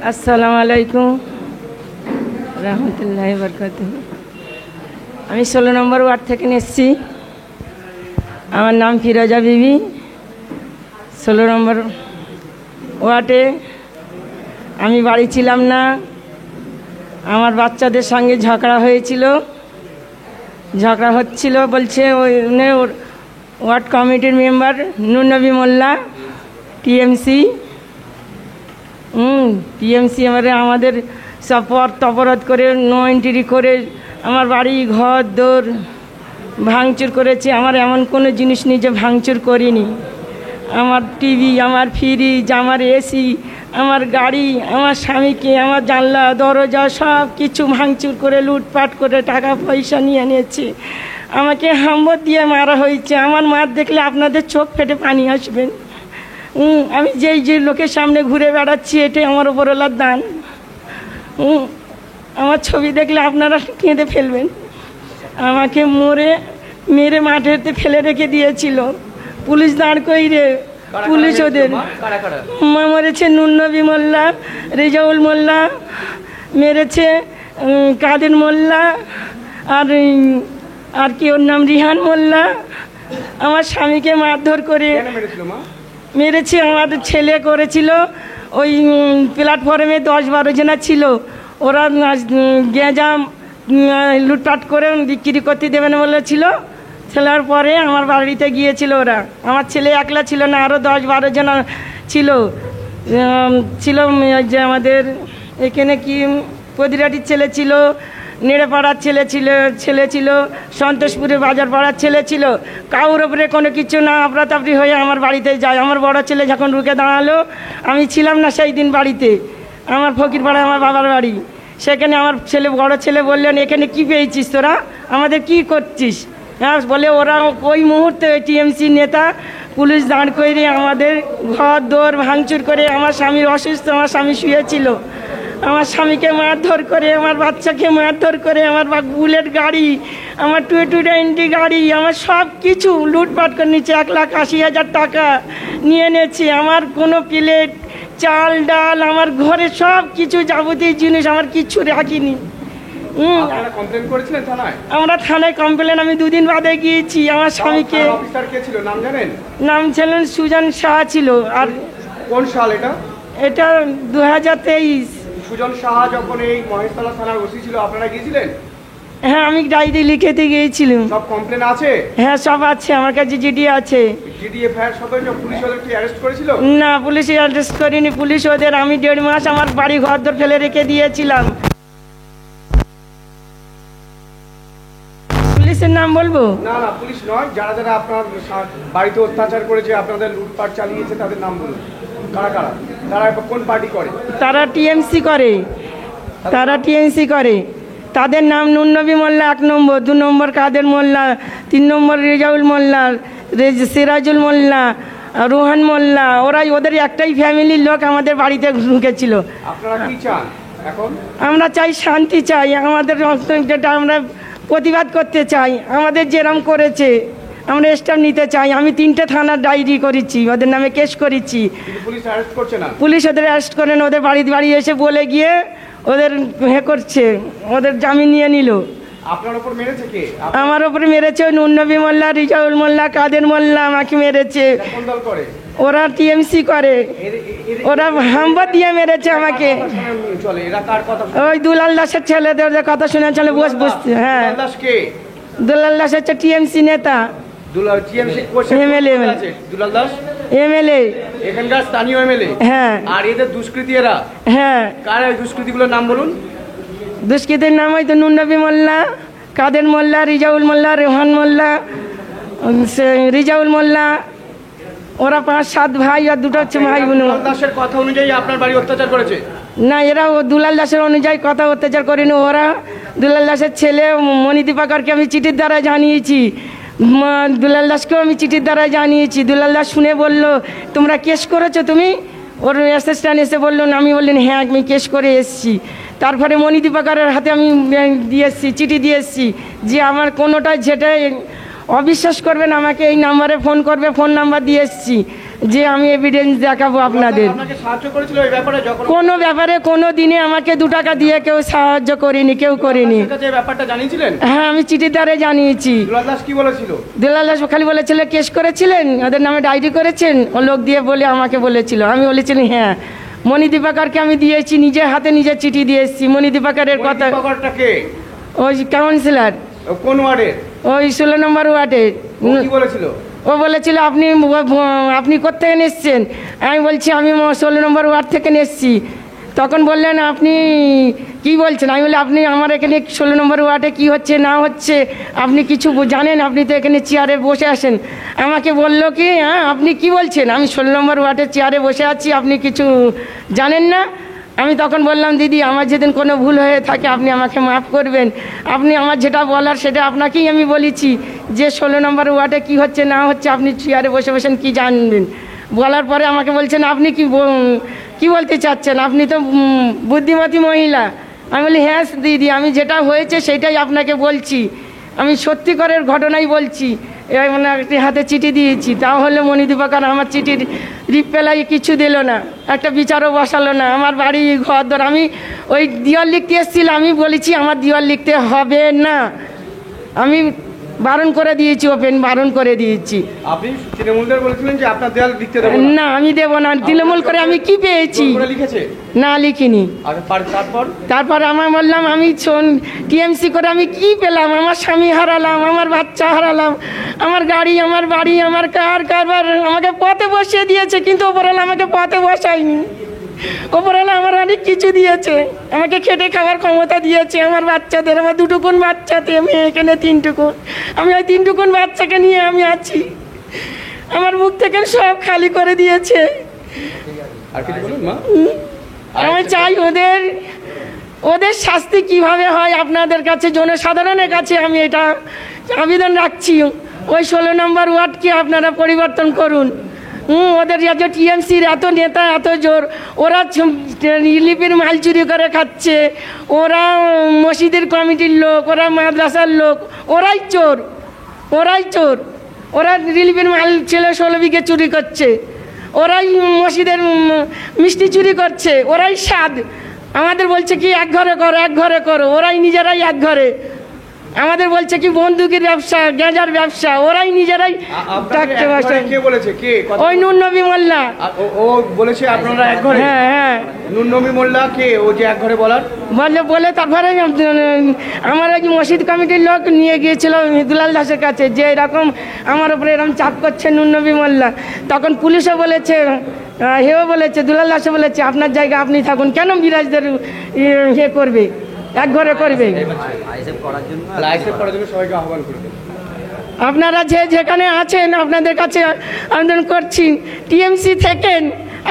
আসসালামু আলাইকুম রহমতুল্লাহি বরকাতুহু। আমি 16 নম্বর ওয়ার্ড থেকে এসেছি। আমার নাম ফিরোজা বিবি। 16 নম্বর ওয়ার্ডে আমি বাড়ি ছিলাম না। আমার বাচ্চাদের সঙ্গে ঝগড়া হয়েছিল। ঝগড়া হচ্ছিল বলছে ওই ওয়ার্ড কমিটির মেম্বার নুরনবী মোল্লা টিএমসি আমাদের সব অপরাধ করে নো এন্ট্রি করে আমার বাড়ি ঘর দোর ভাঙচুর করেছে। আমার এমন কোনো জিনিস নেই যে ভাঙচুর করিনি। আমার টিভি, আমার ফ্রিজ, আমার এসি, আমার গাড়ি, আমার স্বামীকে, আমার জানলা দরজা সব কিছু ভাঙচুর করে লুটপাট করে টাকা পয়সা নিয়ে নিয়েছে। আমাকে হাম্বর দিয়ে মারা হয়েছে। আমার মার দেখলে আপনাদের চোখ ফেটে পানি আসবেন। আমি যে লোকের সামনে ঘুরে বেড়াচ্ছি, এটাই আমার উপরওয়ালার দান। আমার ছবি দেখলে আপনারা কেঁদে ফেলবেন। আমাকে মেরে মাঠেতে ফেলে রেখে দিয়েছিল পুলিশ দাঁড় কইরে। পুলিশ ওদের মরেছে নুরনবী মোল্লা, রেজাউল মোল্লা, মেরেছে কাদের মোল্লা, আর কি ওর নাম রিহান মোল্লা। আমার স্বামীকে মারধর করে মেরেছে। আমাদের ছেলে করেছিল ওই প্ল্যাটফর্মে 10-12 জনা ছিল। ওরা গেঁজাম লুটপাট করে বিক্রি করতে দেবে না বলেছিল। ছেলের পরে আমার বাড়িতে গিয়েছিল ওরা। আমার ছেলে একলা ছিল না, আরও 10-12 জনা ছিল। যে আমাদের এখানে কি পদিরাটির ছেলে ছিল, নেড়েপাড়ার ছেলে ছিল, সন্তোষপুরের বাজার পাড়ার ছেলে ছিল। কাউর ওপরে কোনো কিছু না আপরাতাপরি হয়ে আমার বাড়িতে যায়। আমার বড় ছেলে যখন রুখে দাঁড়ালো, আমি ছিলাম না সেই দিন বাড়িতে। আমার ফকিরপাড়ায় আমার বাবার বাড়ি। সেখানে আমার বড় ছেলে বললেন, এখানে কি পেয়েছিস তোরা, আমাদের কি করছিস? হ্যাঁ বলে ওরা ওই মুহূর্তে টিএমসি নেতা পুলিশ দাঁড় করে আমাদের ঘর দোর ভাঙচুর করে। আমার স্বামীর অসুস্থ, আমার স্বামী শুয়েছিল। আমার স্বামীকে মারধর করে, আমার বাচ্চাকে মারধর করে, আমার বুলেট গাড়ি, আমার 220 গাড়ি, আমার সব কিছু লুটপাট করে নিচ্ছে। 1,80,000 টাকা নিয়ে নিয়েছে। আমার কোনো প্লেট, চাল ডাল, আমার ঘরে সব কিছু যাবতীয় জিনিস আমার কিচ্ছু রাখিনি। আমরা থানায় কমপ্লেন আমি 2 দিন বাদে গিয়েছি। আমার স্বামীকে নাম ছিলেন সুজন শাহ ছিল। আর কোন সাল এটা? 2023। সুজন সাহা যখন এই মহেশতলা থানার ওসি ছিল, আপনারা গিয়েছিলেন? হ্যাঁ, আমি ডায়েরি লিখেতে গিয়েছিলাম। সব কমপ্লেন আছে? হ্যাঁ, সব আছে আমার কাছে, জিডি আছে। পুলিশ ওদের কি অ্যারেস্ট করেছিল? না, পুলিশ অ্যারেস্ট করেনি। পুলিশ ওদের আমি 1.5 মাস আমার বাড়ি ঘর দর ফেলে রেখে দিয়েছিলাম। পুলিশের নাম বলবো না? পুলিশ নয়, যারা যারা আপনার বাড়িতে অত্যাচার করেছে, আপনাদের লুটপাট চালিয়েছে, তাদের নাম বলুন। কারা কারা? তারা কোন পার্টি করে? তারা টিএমসি করে। তাদের নাম নুরনবী মোল্লা 1 নম্বর, 2 নম্বর কাদের মোল্লা, 3 নম্বর রেজাউল মোল্লা, সিরাজুল মোল্লা, রোহান মোল্লা। ওদের একটাই ফ্যামিলির লোক আমাদের বাড়িতে ঢুকেছিল। আপনারা কি চান এখন? আমরা চাই শান্তি চাই। আমাদের যেটা আমরা প্রতিবাদ করতে চাই। আমাদের যেরম করেছে আমরা স্টেপ নিতে চাই। আমি 3টে থানার ডায়েরি করেছি, ওদের নামে কেস করেছি। পুলিশ ওদের অ্যারেস্ট করে না। ওদের বাড়ি এসে বলে গিয়ে ওদের করছে, ওদের জামিন নিয়ে নিল। আপনার উপর মেরেছে কে? আমার উপরে মেরেছে ওই নুরনবী মোল্লা, রিজাউল মোল্লা, কাদের মোল্লা আমাকে মেরেছে। কোন দল করে? ওরা টিএমসি করে। ওরা হাম্বার দিয়ে মেরেছে আমাকে। ওই দুলাল দাসের ছেলেদের কথা শুনে চলে বুঝতে। হ্যাঁ, দুলাল দাস হচ্ছে টিএমসি নেতা। এখানকার স্থানীয় এমএলএ। হ্যাঁ। আর এদের দুষ্কৃতী এরা? হ্যাঁ। কারা এই দুষ্কৃতীগুলোর নাম বলুন? দুষ্কৃতীর নাম হয়তো নুরনবী মোল্লা, কাদের মোল্লা, রিজাউল মোল্লা, রোহান মোল্লা, রিজাউল মোল্লা। ওরা 5-7 ভাই আর 2টা হচ্ছে ভাই বোন। দাসের কথা অনুযায়ী আপনার বাড়ি অত্যাচার করেছে? না, এরা দুলাল দাসের অনুযায়ী কথা অত্যাচার করেনি। ওরা দুলাল দাসের ছেলে মণিদীপাকরকে আমি চিঠির দ্বারা জানিয়েছি। দুলাল দাসকেও আমি চিঠির দ্বারা জানিয়েছি। দুলাল দাস শুনে বলল, তোমরা কেস করেছো? তুমি? ওর অ্যাসিস্ট্যান্ট এসে বললেন, আমি বললেন হ্যাঁ আমি কেস করে এসেছি। তারপরে মণিদীপাকরের হাতে আমি দিয়ে এসেছি, চিঠি দিয়ে এসেছি যে আমার কোনোটাই যেটা অবিশ্বাস করবেন আমাকে এই নাম্বারে ফোন করবে, ফোন নাম্বার দিয়ে এসেছি। যে আমি এভিডেন্স দেখাবো আপনাদের। আপনাকে সাহায্য করেছিল এই ব্যাপারে যখন কোনো ব্যাপারে কোনো দিনে আমাকে 2 টাকা দিয়ে কেউ সাহায্য করেনি, কেউ করেনি। আপনার কাছে এই ব্যাপারটা জানিয়েছিলেন? হ্যাঁ, আমি চিঠির দ্বারে জানিয়েছি। দুলাল দাস কি বলেছিল? দুলাল দাস খালি বলেছিল কেস করেছিলেন, ওদের নামে ডায়েরি করেছেন, ও লোক দিয়ে বলে আমাকে বলেছিল। আমি বলেছিলাম হ্যাঁ, মণি দীপাকরকে আমি দিয়েছি, নিজে হাতে নিজে চিঠি দিয়ে এসেছি। মণি দীপাকরের কথা, দীপাকরটা কে? ওই কাউন্সিলর, কোন ওয়ার্ডে? ওই 16 নম্বর ওয়ার্ডে। ও কি বলেছিল? ও বলেছিল আপনি কোত্থেকে এসছেন? আমি বলছি আমি 16 নম্বর ওয়ার্ড থেকে এসেছি। তখন বললেন আপনি কি বলছেন? আমি বলি আপনি আমার এখানে 16 নম্বর ওয়ার্ডে কি হচ্ছে না হচ্ছে আপনি কিছু জানেন? আপনি তো এখানে চেয়ারে বসে আসেন। আমাকে বললো কি হ্যাঁ আপনি কি বলছেন? আমি 16 নম্বর ওয়ার্ডে চেয়ারে বসে আছি, আপনি কিছু জানেন না? আমি তখন বললাম দিদি আমার যেদিন কোনো ভুল হয়ে থাকে আপনি আমাকে মাফ করবেন। আপনি আমার যেটা বলার সেটা আপনাকেই আমি বলেছি, যে 16 নম্বর ওয়ার্ডে কী হচ্ছে না হচ্ছে আপনি চেয়ারে বসে বসেন কি জানবেন? বলার পরে আমাকে বলছেন আপনি কি বলতে চাচ্ছেন? আপনি তো বুদ্ধিমতী মহিলা। আমি বলি হ্যাঁ দিদি, আমি যেটা হয়েছে সেটাই আপনাকে বলছি, আমি সত্যিকারের ঘটনাই বলছি। ওনার হাতে চিঠি দিয়েছি, তাহলে মণি দীপাকর আমার চিঠির রিপ্লাই কিছু দিল না, একটা বিচারও বসালো না। আমার বাড়ি ঘর ধর, আমি ওই দেওয়াল লিখতে এসেছিলাম, আমি বলেছি আমার দেওয়াল লিখতে হবে না, আমি বারণ করে দিয়েছি, ওপেন বারণ করে দিয়েছি। আপনি তৃণমূলদের বলেছিলেন যে আপনার দেওয়াল লিখতে দেব না, আমি দেব না। তৃণমূল করে আমি কি পেয়েছি? লিখেছে না, লিখিনি। তারপর আমার বললাম আমি টিএমসি করে আমি কি পেলাম? আমার স্বামী হারালাম, আমার বাচ্চা হারালাম, আমার গাড়ি, আমার বাড়ি, আমার কারবার আমাকে পথে বসিয়ে দিয়েছে, কিন্তু ওপরওয়ালা আমাকে পথে বসায়নি। ওপরওয়ালা আমার অনেক কিছু দিয়েছে, আমাকে খেটে খাওয়ার ক্ষমতা দিয়েছে। আমার বাচ্চাদের, আমার 2 টুকুন বাচ্চাতে, আমি এখানে 3 টুকুন, আমি ওই 3 টুকুন বাচ্চাকে নিয়ে আমি আছি। আমার মুখ থেকে সব খালি করে দিয়েছে। আমি চাই ওদের শাস্তি কিভাবে হয় আপনাদের কাছে, জনসাধারণের কাছে আমি এটা আবেদন রাখছি। ওই 16 নম্বর ওয়ার্ডকে আপনারা পরিবর্তন করুন। ওদের যে টিএমসির এত নেতা, এত জোর, ওরা লিপির মাল চুরি করে খাচ্ছে, ওরা মসজিদের কমিটির লোক, ওরা মাদ্রাসার লোক, ওরাই চোর, ওরা রিলিফের মাল ছেলে 16 বিঘে চুরি করছে, ওরাই মসজিদের মিষ্টি চুরি করছে, ওরাই স্বাদ। আমাদের বলছে কি এক ঘরে করো, ওরাই নিজেরাই এক ঘরে। আমাদের বলছে কি বন্দুকের ব্যবসা, গাঁজার ব্যবসা, ওরাই নিজেরাই থাকতে বসে। কে বলেছে? কে? ওই নুন নবী মোল্লা। ও বলেছে আপনারা এক ঘরে? হ্যাঁ হ্যাঁ। নুন নবী মোল্লা কে? ও যে এক ঘরে বলে তারপরে আমার ওই মসজিদ কমিটির লোক নিয়ে গিয়েছিল দুলাল দাসের কাছে, যে এরকম আমার উপরে এরকম চাপ করছে নুন নবী মোল্লা। তখন পুলিশও বলেছে, হেও বলেছে, দুলাল দাসও বলেছে আপনার জায়গা আপনি থাকুন, কেন বিরাজদের করবে, এক ঘরে করবে। আপনারা যেখানে আছেন আপনাদের কাছে আবেদন করছি, টিএমসি থেকেন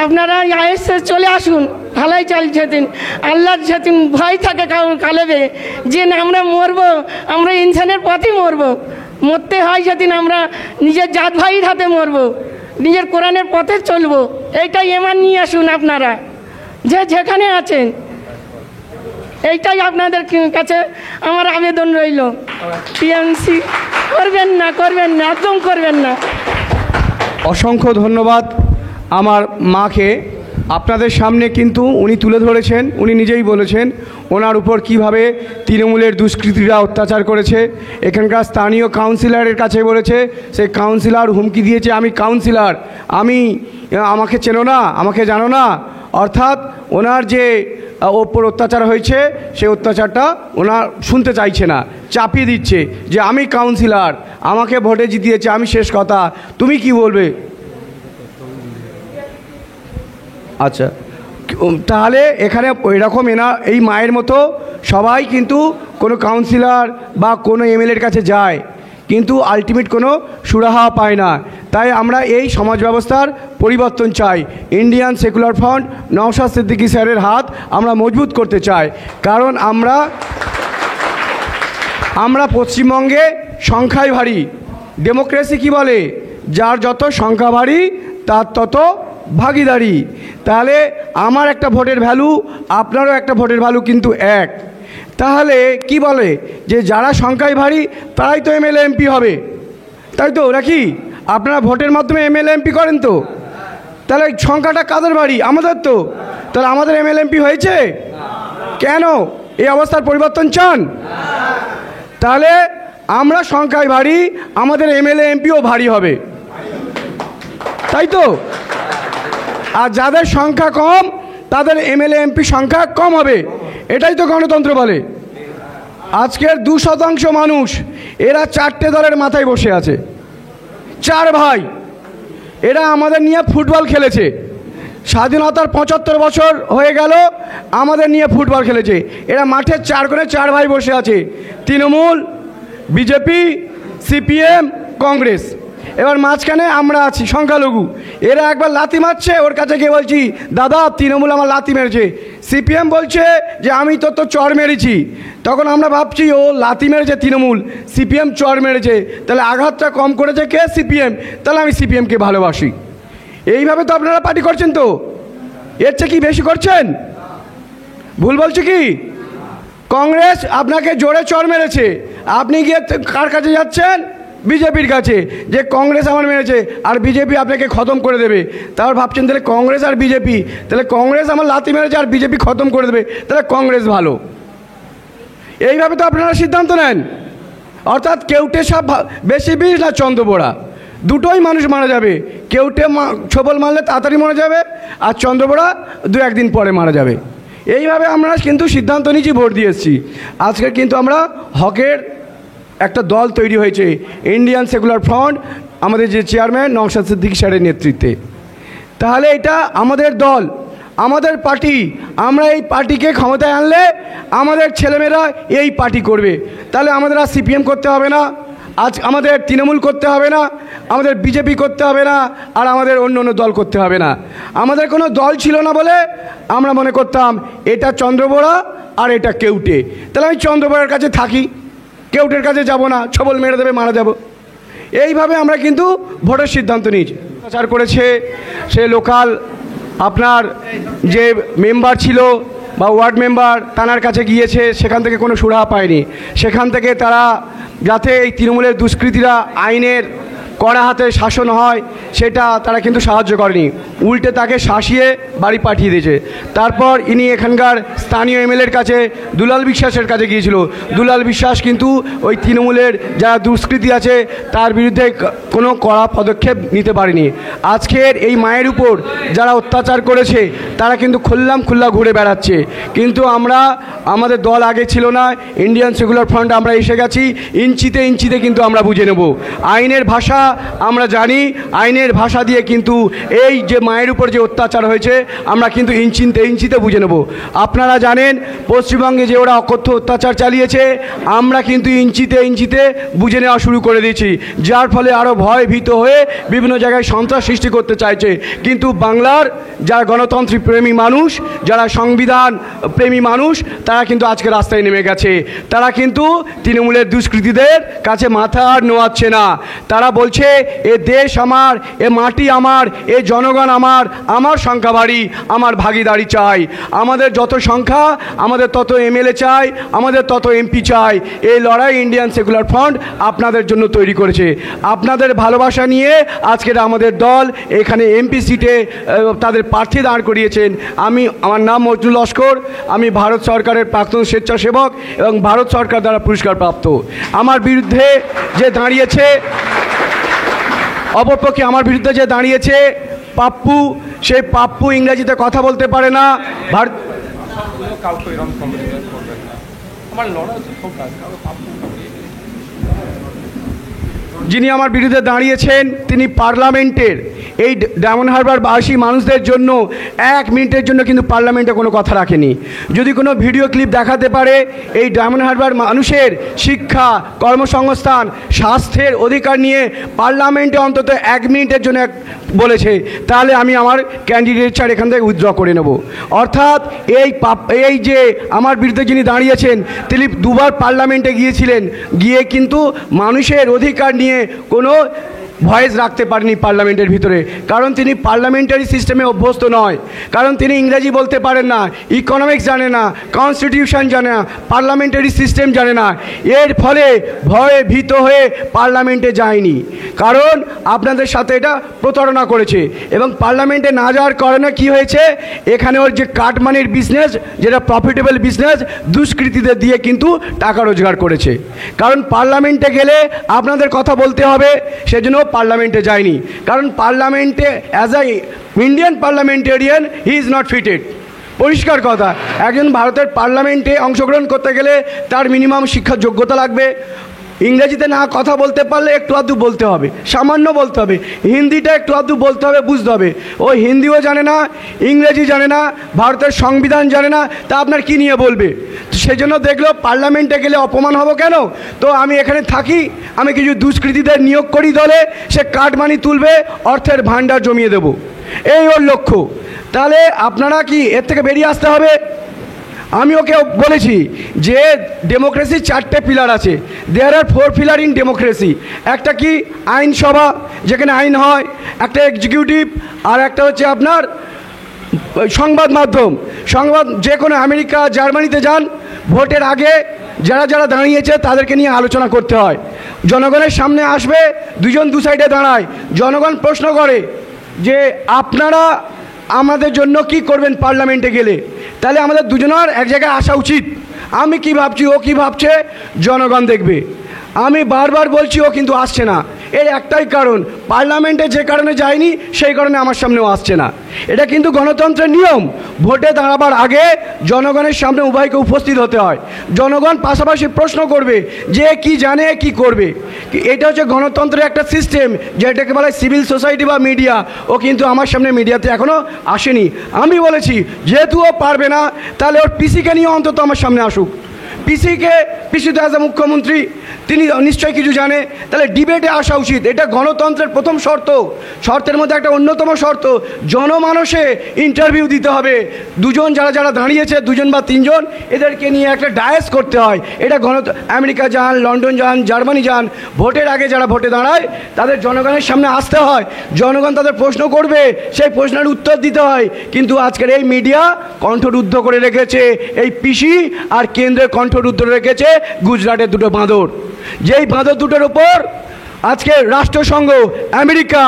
আপনারা আইএসএ চলে আসুন, ভালোই চলছেন। আল্লাহর যেদিন ভয় থাকে কালেবে যে আমরা মরবো, আমরা ইনসানের পথে মরবো, মরতে হয় যেদিন আমরা নিজের জাত ভাইয়ের হাতে মরবো, নিজের কোরআনের পথে চলবো, এইটাই এমান নিয়ে আসুন আপনারা যেখানে আছেন। এইটাই আপনাদের কাছে আমার আবেদন রইল। টিএমসি করবেন না, একদম করবেন না। অসংখ্য ধন্যবাদ আমার মাকে। আপনাদের সামনে কিন্তু উনি তুলে ধরেছেন, উনি নিজেই বলেছেন ওনার উপর কিভাবে তৃণমূলের দুষ্কৃতীরা অত্যাচার করেছে। এখানকার স্থানীয় কাউন্সিলরের কাছে বলেছে, সেই কাউন্সিলর হুমকি দিয়েছে আমি কাউন্সিলর, আমাকে চেনো না, আমাকে জানো না। অর্থাৎ ওনার যে ওপর অত্যাচার হয়েছে সেই অত্যাচারটা ওনার শুনতে চাইছে না, চাপিয়ে দিচ্ছে যে আমি কাউন্সিলর, আমাকে ভোটে জিতিয়েছে, আমি শেষ কথা, তুমি কি বলবে? আচ্ছা, তাহলে এখানে এরকম এই মায়ের মতো সবাই কিন্তু কোনো কাউন্সিলর বা কোনো এমএলএর কাছে যায়, কিন্তু আলটিমেট কোনো সুরাহা পায় না। তাই আমরা এই সমাজ ব্যবস্থার পরিবর্তন চাই। Indian secular front Naushad Siddiqui স্যারের হাত আমরা মজবুত করতে চাই, কারণ আমরা পশ্চিমবঙ্গে সংখ্যায় ভারী। ডেমোক্রেসি কি বলে? যার যত সংখ্যা ভারী তার তত ভাগিদারি। তাহলে আমার একটা ভোটের ভ্যালু, আপনারও একটা ভোটের ভ্যালু কিন্তু এক। তাহলে কি বলে যে যারা সংখ্যায় ভারী তারাই তো এমএলএ এমপি হবে, তাই তো নাকি? আপনারা ভোটের মাধ্যমে এমএলএ এমপি করেন তো, তাহলে সংখ্যাটা কাদের বাড়ি? আমাদের তো। তাহলে আমাদের এমএলএমপি হয়েছে কেন? এই অবস্থার পরিবর্তন চান? তাহলে আমরা সংখ্যায় ভারী, আমাদের এমএলএ এমপিও ভারী হবে, তাই তো? আর যাদের সংখ্যা কম তাদের এমএলএ এমপি সংখ্যা কম হবে, এটাই তো গণতন্ত্র বলে। আজকের 2% মানুষ, এরা 4টে দলের মাথায় বসে আছে, 4 ভাই। এরা আমাদের নিয়ে ফুটবল খেলেছে, স্বাধীনতার 75 বছর হয়ে গেল, আমাদের নিয়ে ফুটবল খেলেছে। এরা মাঠের 4 কোণে 4 ভাই বসে আছে, তৃণমূল, বিজেপি, সিপিএম, কংগ্রেস। এবার মাঝখানে আমরা আছি সংখ্যালঘু। এরা একবার লাথি মারছে, ওর কাছে গিয়ে বলছি, দাদা তৃণমূল আমার লাথি মেরেছে। সিপিএম বলছে যে আমি তো চর মেরেছি। তখন আমরা ভাবছি ও লাথি মেরেছে তৃণমূল, সিপিএম চর মেরেছে, তাহলে আঘাতটা কম করেছে কে? সিপিএম। তাহলে আমি সিপিএমকে ভালোবাসি। এইভাবে তো আপনারা পার্টি করছেন, তো এর চেয়ে কি বেশি করছেন? ভুল বলছে কি? কংগ্রেস আপনাকে জোরে চর মেরেছে, আপনি গিয়ে কার কাছে যাচ্ছেন? বিজেপির কাছে, যে কংগ্রেস আমার মেরেছে আর বিজেপি আপনাকে খতম করে দেবে। তারপর ভাবছেন তাহলে কংগ্রেস আর বিজেপি, তাহলে কংগ্রেস আমার লাথি মেরেছে আর বিজেপি খতম করে দেবে, তাহলে কংগ্রেস ভালো। এইভাবে তো আপনারা সিদ্ধান্ত নেন। অর্থাৎ কেউটে সাপ বেশি বিষ না চন্দ্রবোড়া, দুটোই মানুষ মারা যাবে। কেউটে ছোবল মারলে তাড়াতাড়ি মারা যাবে, আর চন্দ্রবোড়া 2-1 দিন পরে মারা যাবে। এইভাবে আমরা কিন্তু সিদ্ধান্ত নিয়েছি, ভোট দিয়ে এসেছি। আজকে কিন্তু আমরা হকের একটা দল তৈরি হয়েছে, ইন্ডিয়ান সেকুলার ফ্রন্ট, আমাদের যে চেয়ারম্যান নওশাদ সিদ্দিকী স্যারের নেতৃত্বে। তাহলে এটা আমাদের দল, আমাদের পার্টি। আমরা এই পার্টিকে ক্ষমতায় আনলে আমাদের ছেলেমেয়েরা এই পার্টি করবে। তাহলে আমাদের আর সিপিএম করতে হবে না, আজ আমাদের তৃণমূল করতে হবে না, আমাদের বিজেপি করতে হবে না, আর আমাদের অন্য অন্য দল করতে হবে না। আমাদের কোনো দল ছিল না বলে আমরা মনে করতাম এটা চন্দ্রবোড়া আর এটা কেউটে, তাহলে আমি চন্দ্রবোড়ার কাছে থাকি, কেউটের কাছে যাব না, ছবল মেরে দেবে, মারা যাব। এইভাবে আমরা কিন্তু ভোটের সিদ্ধান্ত নিয়েছি। প্রচার করেছে সে লোকাল আপনার যে মেম্বার ছিল বা ওয়ার্ড মেম্বার, তানার কাছে গিয়েছে, সেখান থেকে কোনো সুরাহা পায়নি। সেখান থেকে তারা যাতে এই তৃণমূলের দুষ্কৃতীরা আইনের কড়া হাতে শাসন হয় সেটা তারা কিন্তু সাহায্য করেনি, উল্টে তাকে শাসিয়ে বাড়ি পাঠিয়ে দিয়েছে। তারপর ইনি এখানকার স্থানীয় এমএলএর কাছে, দুলাল বিশ্বাসের কাছে গিয়েছিল। দুলাল বিশ্বাস কিন্তু ওই তৃণমূলের যারা দুষ্কৃতী আছে তার বিরুদ্ধে কোনো কড়া পদক্ষেপ নিতে পারেনি। আজকের এই মায়ের উপর যারা অত্যাচার করেছে তারা কিন্তু খোল্লা ঘুরে বেড়াচ্ছে। কিন্তু আমরা, আমাদের দল আগে ছিল না, ইন্ডিয়ান সেকুলার ফ্রন্ট আমরা এসে গেছি, ইঞ্চিতে ইঞ্চিতে কিন্তু আমরা বুঝে নেব। আইনের ভাষা আমরা জানি, আইনের ভাষা দিয়ে কিন্তু এই যে মায়ের উপর যে অত্যাচার হয়েছে আমরা কিন্তু ইঞ্চিতে ইঞ্চিতে বুঝে নেব। আপনারা জানেন পশ্চিমবঙ্গে যে ওরা অকথ্য অত্যাচার চালিয়েছে, আমরা কিন্তু ইঞ্চিতে ইঞ্চিতে বুঝে নেওয়া শুরু করে দিয়েছি, যার ফলে আরও ভয় ভীত হয়ে বিভিন্ন জায়গায় সন্ত্রাস সৃষ্টি করতে চাইছে। কিন্তু বাংলার যারা গণতন্ত্র প্রেমী মানুষ, যারা সংবিধান প্রেমী মানুষ, তারা কিন্তু আজকে রাস্তায় নেমে গেছে। তারা কিন্তু তৃণমূলের দুষ্কৃতীদের কাছে মাথা আর নোয়াচ্ছে না। তারা বলছে এ দেশ আমার, এ মাটি আমার, এ জনগণ আমার, আমার সংখ্যা বাড়ি, আমার ভাগিদারি চাই। আমাদের যত সংখ্যা আমাদের তত এমএলএ চাই, আমাদের তত এমপি চাই। এই লড়াই ইন্ডিয়ান সেকুলার ফ্রন্ট আপনাদের জন্য তৈরি করেছে। আপনাদের ভালোবাসা নিয়ে আজকের আমাদের দল এখানে এমপি সিটে তাদের প্রার্থী দাঁড় করিয়েছেন। আমার নাম মজনুল লস্কর, আমি ভারত সরকারের প্রাক্তন স্বেচ্ছাসেবক এবং ভারত সরকার দ্বারা পুরস্কারপ্রাপ্ত। আমার বিরুদ্ধে যে দাঁড়িয়েছে, অপরপক্ষে আমার বিরুদ্ধে যে দাঁড়িয়েছে পাপ্পু, সেই পাপ্পু ইংরেজিতে কথা বলতে পারে না। যিনি আমার বিরুদ্ধে দাঁড়িয়েছেন তিনি পার্লামেন্টের এই ডায়মন্ড হারবারবাসী মানুষদের জন্য 1 মিনিটের জন্য কিন্তু পার্লামেন্টে কোনো কথা রাখেনি। যদি কোনো ভিডিও ক্লিপ দেখাতে পারে এই ডায়মন্ড হারবার মানুষের শিক্ষা, কর্মসংস্থান, স্বাস্থ্যের অধিকার নিয়ে পার্লামেন্টে অন্তত 1 মিনিটের জন্য বলেছে, তাহলে আমি আমার ক্যান্ডিডেটচার এখান থেকে উইথড্র করে নেব। অর্থাৎ এই যে আমার বিরুদ্ধে যিনি দাঁড়িয়েছেন তিনি 2বার পার্লামেন্টে গিয়েছিলেন, গিয়ে কিন্তু মানুষের অধিকার নিয়ে কোনো ভয়েস রাখতে পারেনি পার্লামেন্টের ভিতরে, কারণ তিনি পার্লামেন্টারি সিস্টেমে অভ্যস্ত নয়, কারণ তিনি ইংরেজি বলতে পারেন না, ইকোনমিক্স জানে না, কনস্টিটিউশন জানে না, পার্লামেন্টারি সিস্টেম জানে না। এর ফলে ভয়ে ভীত হয়ে পার্লামেন্টে যায়নি, কারণ আপনাদের সাথে এটা প্রতারণা করেছে। এবং পার্লামেন্টে না যাওয়ার কারণে কি হয়েছে, এখানে ওর যে কাটমানির বিজনেস, যেটা প্রফিটেবল বিজনেস, দুষ্কৃতীদের দিয়ে কিন্তু টাকা রোজগার করেছে। কারণ পার্লামেন্টে গেলে আপনাদের কথা বলতে হবে, সেজন্য পার্লামেন্টে যায়নি। কারণ পার্লামেন্টে as a Indian parliamentarian he is not fitted. পরিষ্কার কথা, একজন ভারতের পার্লামেন্টে অংশগ্রহণ করতে গেলে তার মিনিমাম শিক্ষার যোগ্যতা লাগবে। ইংরেজিতে না কথা বলতে পারলে একটু আধটু বলতে হবে, সামান্য বলতে হবে। হিন্দিটা একটু আধটু বলতে হবে, বুঝতে হবে। ও হিন্দিও জানে না, ইংরেজি জানে না, ভারতের সংবিধান জানে না, তা আপনার কি নিয়ে বলবে? তো সেই জন্য দেখলো পার্লামেন্টে গেলে অপমান হব কেন, তো আমি এখানে থাকি, আমি কিছু দুষ্কৃতীদের নিয়োগ করি দলে, সে কাটমানি তুলবে, অর্থের ভাণ্ডার জমিয়ে দেব, এই ওর লক্ষ্য। তাহলে আপনারা কি এর থেকে বেরিয়ে আসতে হবে? আমি ওকে বলেছি যে ডেমোক্রেসির 4টে পিলার আছে, দেয়ার আর 4 পিলার ইন ডেমোক্রেসি। একটা কি আইনসভা, যেখানে আইন হয়, একটা এক্সিকিউটিভ, আর একটা হচ্ছে আপনার সংবাদ মাধ্যম। সংবাদ যে কোনো আমেরিকা, জার্মানিতে যান, ভোটের আগে যারা যারা দাঁড়িয়েছে তাদেরকে নিয়ে আলোচনা করতে হয়। জনগণের সামনে আসবে, দুজন দু সাইডে দাঁড়ায়, জনগণ প্রশ্ন করে যে আপনারা আমাদের জন্য কি করবেন পার্লামেন্টে গেলে। তাহলে আমাদের দুজনের এক জায়গায় আসা উচিত। আমি কি ভাবছি, ও কি ভাবছে, জনগণ দেখবে। আমি বারবার বলছি, ও কিন্তু আসছে না। এর একটাই কারণ, পার্লামেন্টে যে কারণে যায়নি সেই কারণে আমার সামনেও আসছে না। এটা কিন্তু গণতন্ত্রের নিয়ম। ভোটে দাঁড়াবার আগে জনগণের সামনে উভয়কে উপস্থিত হতে হয়। জনগণ পাশাপাশি প্রশ্ন করবে যে কি জানে, কি করবে। এটা হচ্ছে গণতন্ত্রের একটা সিস্টেম, যেটাকে বলা হয় সিভিল সোসাইটি বা মিডিয়া। ও কিন্তু আমার সামনে মিডিয়াতে এখনও আসেনি। আমি বলেছি যেহেতু ও পারবে না, তাহলে ওর পিসিকে নিয়ে অন্তত আমার সামনে আসুক। পিসি তো অ্যাজ এ মুখ্যমন্ত্রী, তিনি নিশ্চয়ই কিছু জানে। তাহলে ডিবেটে আসা উচিত। এটা গণতন্ত্রের প্রথম শর্তের মধ্যে একটা অন্যতম শর্ত, জনমানসে ইন্টারভিউ দিতে হবে। দুজন যারা যারা দাঁড়িয়েছে, দুজন বা তিনজন, এদেরকে নিয়ে একটা ডায়াস করতে হয়। এটা আমেরিকা যান, লন্ডন যান, জার্মানি যান, ভোটের আগে যারা ভোটে দাঁড়ায় তাদের জনগণের সামনে আসতে হয়। জনগণ তাদের প্রশ্ন করবে, সেই প্রশ্নের উত্তর দিতে হয়। কিন্তু আজকের এই মিডিয়া কণ্ঠরুদ্ধ করে রেখেছে এই পিসি, আর কেন্দ্রের কণ্ঠরুদ্ধ রেখেছে গুজরাটের দুটো বাঁদর। যেই বাঁদর দুটোর ওপর আজকে রাষ্ট্রসংঘ, আমেরিকা,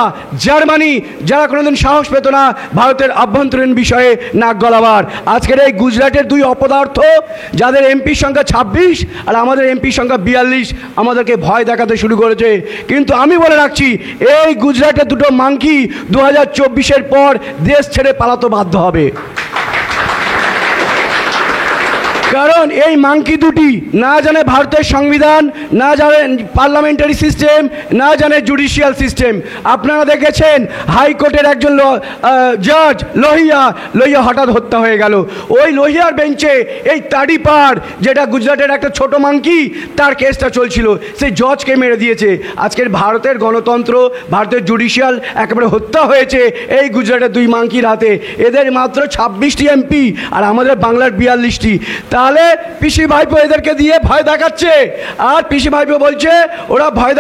জার্মানি, যারা কোনোদিন সাহস পেত না ভারতের আভ্যন্তরীণ বিষয়ে নাক গলাবার, আজকের এই গুজরাটের দুই অপদার্থ, যাদের এমপির সংখ্যা 26 আর আমাদের এমপির সংখ্যা 42, আমাদেরকে ভয় দেখাতে শুরু করেছে। কিন্তু আমি বলে রাখছি, এই গুজরাটের দুটো মাংকি 2024-এর পর দেশ ছেড়ে পালাতে বাধ্য হবে। কারণ এই মাংকি দুটি না জানে ভারতের সংবিধান, না জানে পার্লামেন্টারি সিস্টেম, না জানে জুডিশিয়াল সিস্টেম। আপনারা দেখেছেন হাইকোর্টের একজন জাজ লোহিয়া হঠাৎ হত্যা হয়ে গেল। ওই লোহিয়ার বেঞ্চে এই তাড়িপাড়, যেটা গুজরাটের একটা ছোট মাংকি, তার কেসটা চলছিল, সেই জজকে মেরে দিয়েছে। আজকের ভারতের গণতন্ত্র, ভারতের জুডিশিয়াল একেবারে হত্যা হয়েছে এই গুজরাটের দুই মাংকির হাতে। এদের মাত্র 26টি এমপি আর আমাদের বাংলার 42টি। তাহলে পিসি ভাইপো এদেরকে দিয়ে ভয় দেখাচ্ছে, আর পিসি ভাইপো বলছে ওরা ভয়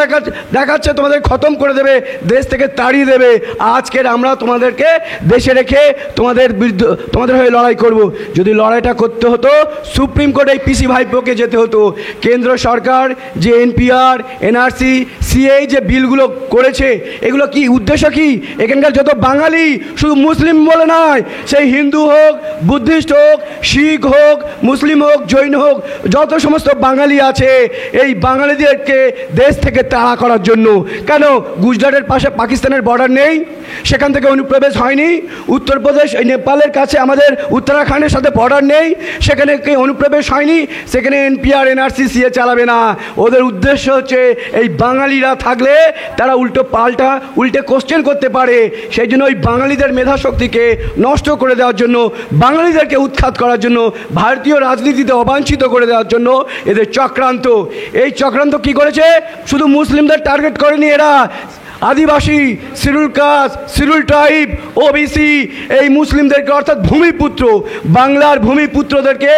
দেখাচ্ছে তোমাদের খতম করে দেবে, দেশ থেকে তাড়িয়ে দেবে। আজকের আমরা তোমাদেরকে দেশে রেখে তোমাদের হয়ে লড়াই করব। যদি লড়াইটা করতে হতো, সুপ্রিম কোর্টে এই পিসি ভাইপোকে যেতে হতো। কেন্দ্র সরকার যে এনপিআর, এনআরসি, সিএ যে বিলগুলো করেছে, এগুলো কি উদ্দেশ্য কি? এখানকার যত বাঙালি, শুধু মুসলিম বলে নয়, সেই হিন্দু হোক, বুদ্ধিস্ট হোক, শিখ হোক, মুসলিম হোক, জৈন হোক, যত সমস্ত বাঙালি আছে, এই বাঙালিদেরকে দেশ থেকে তাড়া করার জন্য। কেন? গুজরাটের পাশে পাকিস্তানের বর্ডার নেই, সেখান থেকে অনুপ্রবেশ হয়নি। উত্তরপ্রদেশ, এই নেপালের কাছে আমাদের উত্তরাখণ্ডের সাথে বর্ডার নেই, সেখানে অনুপ্রবেশ হয়নি। সেখানে এনপিআর, এনআরসি, সিএ চালাবে না। ওদের উদ্দেশ্য হচ্ছে এই বাঙালিরা থাকলে তারা উল্টে কোশ্চেন করতে পারে। সেই জন্য ওই বাঙালিদের মেধাশক্তিকে নষ্ট করে দেওয়ার জন্য, বাঙালিদেরকে উৎখাত করার জন্য, ভারতীয় রাজনীতিতে অবাঞ্ছিত করে দেওয়ার জন্য এদের চক্রান্ত। এই চক্রান্ত কি করেছে? শুধু মুসলিমদের টার্গেট করেনি এরা, আদিবাসী, schedule caste, schedule tribe, OBC, এই মুসলিমদেরকে, অর্থাৎ ভূমিপুত্র, বাংলার ভূমিপুত্রদেরকে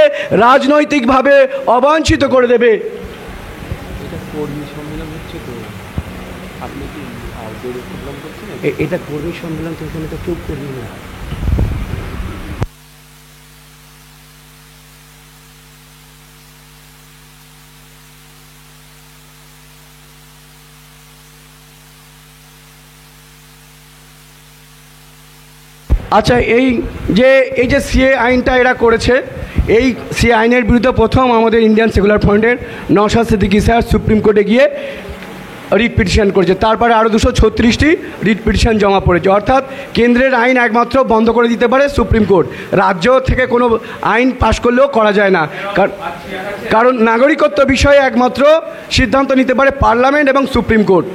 রাজনৈতিকভাবে অবাঞ্ছিত করে দেবে। কর্মী সম্মেলন হচ্ছে তো, আপনি কি এটা কর্মী সম্মেলন, তো এখানে তো কেউ কর্মী না। আচ্ছা, এই যে সিএ আইনটা এরা করেছে, এই সিএ আইনের বিরুদ্ধে প্রথম আমাদের ইন্ডিয়ান সেকুলার ফ্রন্টের নওশাদ সিদ্দিকী স্যার সুপ্রিম কোর্টে গিয়ে রিট পিটিশন করেছে। তারপরে আরও 236টি রিট পিটিশন জমা পড়েছে। অর্থাৎ কেন্দ্রের আইন একমাত্র বন্ধ করে দিতে পারে সুপ্রিম কোর্ট, রাজ্য থেকে কোনো আইন পাশ করলেও করা যায় না। কারণ নাগরিকত্ব বিষয়ে একমাত্র সিদ্ধান্ত নিতে পারে পার্লামেন্ট এবং সুপ্রিম কোর্ট।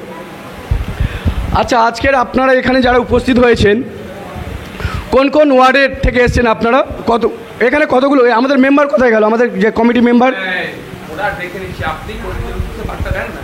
আচ্ছা, আজকের আপনারা এখানে যারা উপস্থিত হয়েছেন, কোন কোন ওয়ার্ডের থেকে এসেছেন আপনারা? এখানে কতগুলো? আমাদের মেম্বার কোথায় গেল? আমাদের যে কমিটি মেম্বার ওরা দেখে নিচ্ছি, আপনি বার্তা দেন না।